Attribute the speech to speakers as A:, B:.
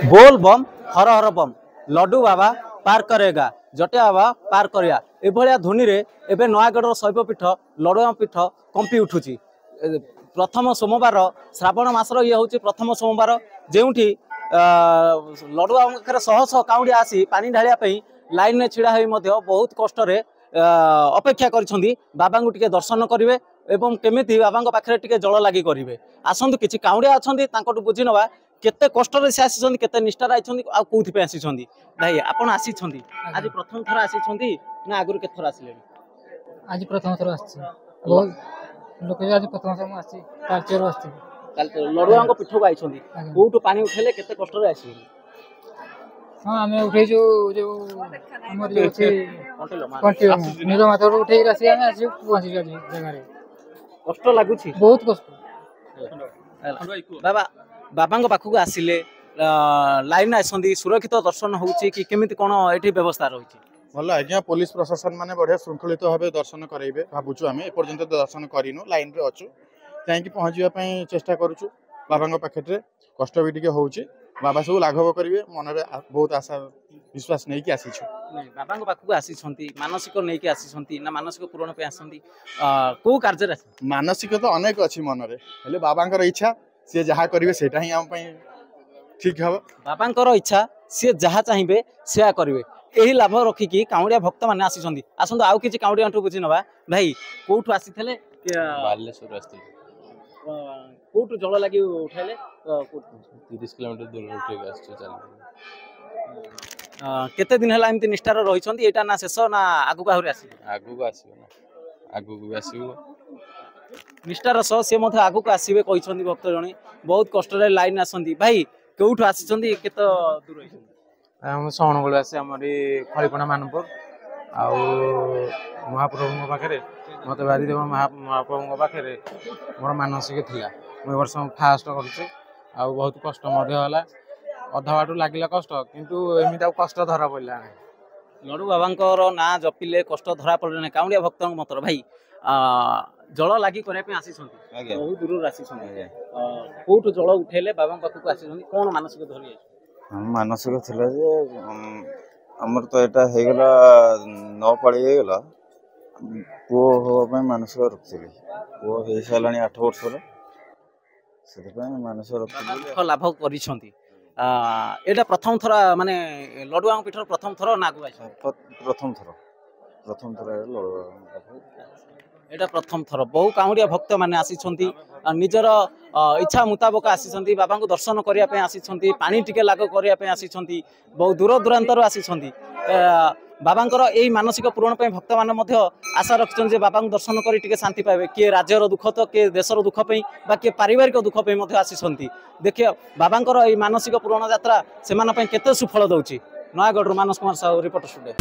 A: बोल बम हर हर बम लड्डू बाबा पार करेगा जटिया बाबा पार करिया एभलिया ध्वनि रे एबे नयागढ़ शैव पीठ लडुआ पीठ कंपी उठुची। प्रथम सोमवार श्रावण मासर ये हूँ प्रथम सोमवार जोठी लडुआ पाखे शह शह काउंडिया आसी पानी ढालिया लाइन में छिड़ा हो बहुत कष्ट अपेक्षा कर बाबा टे दर्शन करेंगे एवं केमिति बाबा पाखे टे जल लगी करेंगे आसतु किसी काउंडिया अच्छा बुझी नवा केते कष्ट से आसी केते निष्ठार आउथि आसी भाई आपन आसी आज प्रथम थर आसी ना आगुरी के थर आसिले
B: आज प्रथम थर आसी लोक आज प्रथम थर आसी कालचर आसी
A: लडुआ पीठ को आई कोठु पानी उठेले केते कष्ट रे आसी
B: हां हमें उठे जो हमर जो अछि कंटी निरो माथर उठे आसी हमें आसी पहुंची जाजी जगह रे
A: कष्ट लागुछि
B: बहुत कष्ट
A: बाबा बाबा पाखक आसिले लाइन आसती सुरक्षित दर्शन होउछि कि केमिति कोन एठी व्यवस्था रही
C: भल आज्ञा पुलिस प्रशासन माने बढ़िया श्रृंखलित भाव दर्शन कराइबे भाबुछु आमे एपर्यंत दर्शन करिनु लाइन रे अछु जाई कि पहुंचीबा पई चेष्टा करूछु बाबा पाखे कष्ट भी टिके होउछि बाबा सब लाघव करेंगे मन में बहुत आशा विश्वास नहीं कि आसी
A: बाबा पाखक आसी मानसिक नहीं कि आसी ना मानसिक पूरण पे आसती कौ कार्य
C: मानसिक तो अनेक अच्छी मन में बाबा इच्छा सी जहाँ करेंगे सेटा ही आम ठीक हम
A: बाबा इच्छा सी जहाँ चाहिए से करेंगे यही लाभ रखिकी काउंडिया भक्त मैंने आसी आसतु आउ कि काउंडिया बुझी नवा भाई कौटू आसी
D: बालेश्वर
A: कौटू जल लगी उठाइले
D: 30 किलोमीटर दूर उठे
A: केते दिन है एमती निष्ठार रही एटा ना शेष ना आगु आहुरी आसी
D: आगु आसीबो ना आगु भी आसीबो
A: निष्ठार सह सी आगु आसवे कहते भक्त जने बहुत कष्ट लाइन आसती भाई कौटू आसी केत दूर
E: शरणगुड़ आसे आमरी खड़ीपणा मानपुर आउ महाप्रभु पाखे मत बारीदेव महाप्रभु पाखे मोर मानसिक थिला मु वर्ष फास्ट कर बहुत कष्ट अधा बाटू लगे कष्ट किंतु एमती कष्ट धरा पड़ा
A: लडू बाबा ना जपिले कष्ट धरा पड़े काउंडिया भक्त मत भाई जल लगी करने आसी बहुत दूर आसी कौटू जल उठेले बाबा पाखक आसी कौन मानसिक धरी
F: मानसिक थिला जे हमर तो एटा हेगला 9 पाळी हेगला पो होबा मानसिक रखथिली पो हे सालानी 8 वर्ष रे सेते मानसिक रखथिली
A: लाभ करिसंती एटा प्रथम थर माने लडुआ पीठर प्रथम थर नागु आइछ
F: प्रथम थर लडुआ
A: एटा प्रथम थर बहु काउंडिया भक्त माने आसी निजर इच्छा मुताबक आसी बाबा को दर्शन करने आसी पानी टिके लाग करने आसी बहुत दूर दूरांतर आसी बाबांकर यही मानसिक पूरण पे भक्त माने आशा रखिछन बाबा को दर्शन करी टिके शांति पाइबे किए राज्यर दुख तो किए देशर दुख पे बा किए पारिवारिक दुख पे आसी देखिए बाबांकर यही मानसिक पूरण यात्रा से केते सुफल दउची नयागढ़ मानस कुमार साहू रिपोर्टर स्टूडियो।